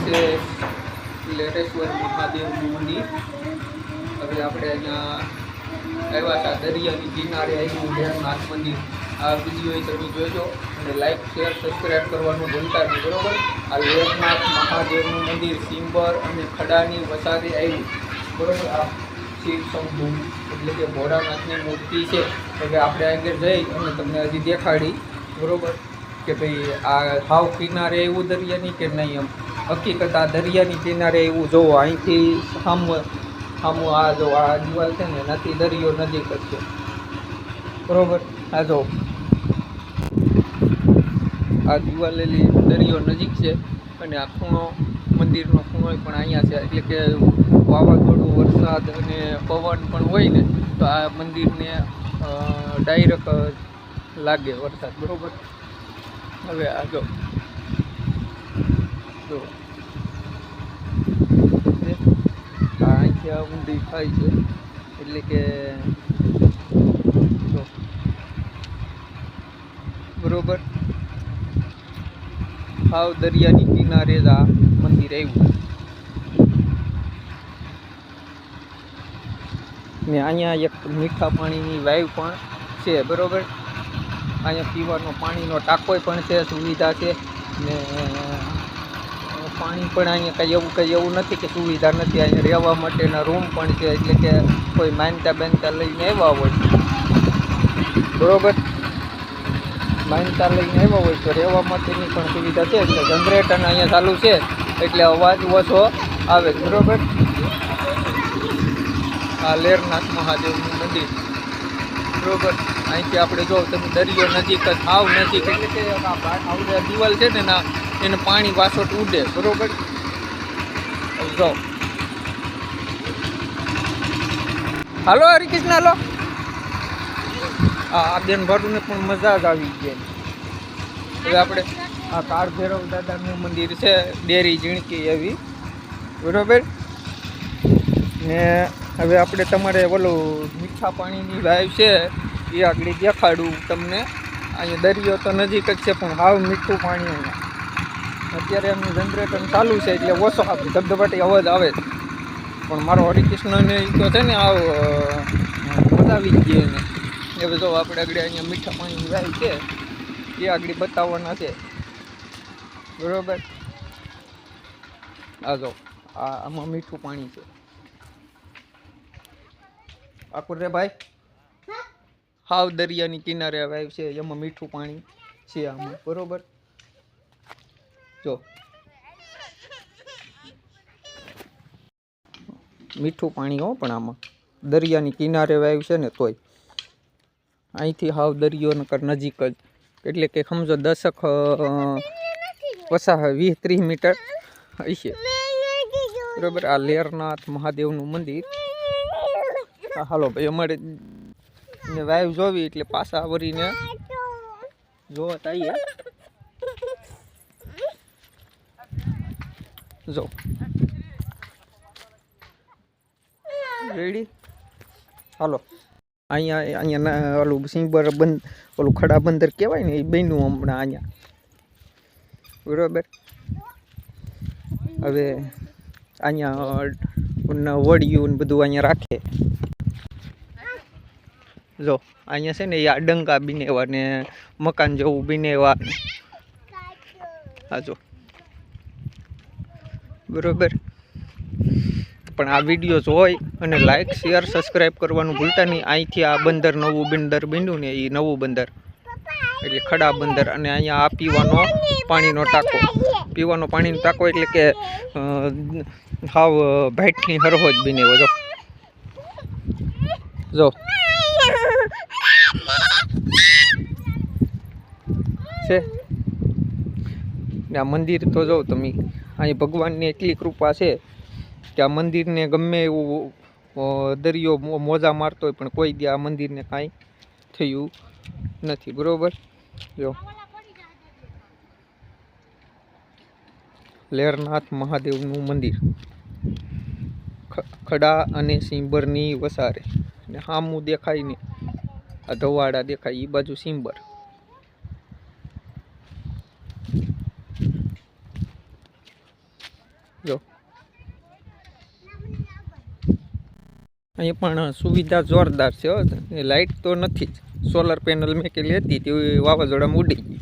છે લેટેશ્વર મહાદેવનું મંદિર. હવે આપણે અહીંયા આવ્યા હતા દરિયાની કિનારે આવ્યું લેરનાથ મંદિર. આ વિડીયો તમે જોજો અને લાઈક શેર સબસ્ક્રાઈબ કરવાનું ભૂલતા નહીં, બરોબર. આ લેરનાથ મહાદેવનું મંદિર સિંબર અને ખડાની વસારે આવ્યું, બરોબર. આ શિવ શંભુ એટલે કે ભોળાનાથની મૂર્તિ છે. હવે આપણે આગળ જઈ અને તમને હજી દેખાડી, બરોબર, કે ભાઈ આ હાવ કિનારે એવું દરિયાની કે નહીં. એમ હકીકત આ દરિયાની કિનારે એવું જોવો, અહીંથી સામું આ જો આ દિવાલ છે ને નથી દરિયો નજીક જ છે, બરોબર. આ જો આ દિવાલેલી દરિયો નજીક છે અને આ ખૂણો મંદિરનો ખૂણો પણ અહીંયા છે. એટલે કે વાવાઝોડું, વરસાદ અને પવન પણ હોય ને તો આ મંદિરને ડાયરેક્ટ લાગે વરસાદ, બરોબર. હવે આ જો અહીંથી આ ઊંડી થાય છે. એટલે કે જો બરોબર હાવ દરિયાની કિનારે જ આ મંદિર આવ્યું ને. અહીંયા એક મીઠા પાણીની વાવ પણ છે, બરોબર. અહીંયા પીવાનો પાણીનો ટાંકો પણ છે, સુવિધા છે ને પાણી પણ અહીંયા કંઈ એવું નથી કે સુવિધા નથી. અહીંયા રહેવા માટેના રૂમ પણ છે. એટલે કે કોઈ માનતા લઈને આવ્યા હોય, બરોબર, માનતા લઈને આવ્યા હોય તો રહેવા માટેની પણ સુવિધા છે. એટલે જનરેટર અહીંયા ચાલુ છે એટલે અવાજ ઓછો આવે, બરોબર. આ લેરનાથ મહાદેવનું મંદિર, બરોબર. અહીંથી આપણે જો તમે દરિયો નજીક જ આવ નજીક, એટલે કે આ દિવાલ છે ને ના એને પાણી વાસોટ ઉડે, બરોબર. જો હાલો હરિકૃષ્ણ, હાલો. આ બેન ભાડુને પણ મજા જ આવી ગઈ. હવે આપણે આ કાળ ભૈરવ દાદાનું મંદિર છે, ડેરી ઝીણકી એવી, બરોબર. ને હવે આપણે તમારે ઓલું મીઠા પાણીની વાવ છે એ આગળ દેખાડું તમને. અહીંયા દરિયો તો નજીક જ છે પણ હાવ મીઠું પાણી અહીંયા. અત્યારે એમનું જનરેટર ચાલુ છે એટલે ઓછો ધબધબાટી અવાજ આવે છે. પણ મારો હરિકૃષ્ણને તો છે ને આવ મજા આવી જ ગઈ એને. હવે જો આપણે આગળ અહીંયા મીઠા પાણીની વાવ છે એ આગળ બતાવવાના છે, બરોબર. આ જો આમાં મીઠું પાણી છે. આકુર રે ભાઈ, હાવ દરિયાની કિનારે વાવ છે, એમાં મીઠું પાણી છે આમાં, બરોબર. જો મીઠું પાણી હો, પણ આમાં દરિયાની કિનારે વાવ છે ને તોય અહીંથી હાવ દરિયો નકર નજીક જ. એટલે કે સમજો 20-30 મીટર હશે, બરોબર. આ લેરનાથ મહાદેવનું મંદિર. હાલો ભાઈ, અમારે ને વાવ જોવી એટલે પાછા વળીને જોવા આવીએ. જો રેડી, હાલો. અહીંયા ઓલું સિંબર બંધ, ઓલું ખડા બંદર કહેવાય ને, એ બન્યું હમણાં અહીંયા, બરોબર. હવે અહીંયા વડિયું ને બધું અહીંયા રાખે. જો અહીંયા છે ને એ ડંકા બીનેવા ને મકાન જેવું બીનેવા. હા જો, બરોબર. પણ આ વિડીયો જોઈ અને લાઈક શેર સબસ્ક્રાઈબ કરવાનું ભૂલતા નહીં. અહીંથી આ બંદર, નવું બંદર બન્યું ને એ નવું બંદર એટલે ખડા બંદર. અને અહીંયા આ પીવાનો પાણીનો ટાંકો, પીવાનો પાણીનો ટાંકો એટલે કે હાવ ભાઈટની હરહો જ બનેવો. જો છે ને આ મંદિર તો જો તમે, અહીં ભગવાનની એટલી કૃપા છે કે આ મંદિરને ગમે એવું દરિયો મોજા મારતો હોય પણ કોઈ દી આ મંદિરને કાંઈ થયું નથી, બરોબર. જો લેરનાથ મહાદેવનું મંદિર, ખડા અને સિંબરની વસારે. ને સામું દેખાય ને આ ધવાડા દેખાય, એ બાજુ સિંબર. જો અહીં પણ સુવિધા જોરદાર છે. લાઇટ તો નથી જ, સોલર પેનલ મેકેલી હતી તે વાવાઝોડામાં ઉડી ગઈ.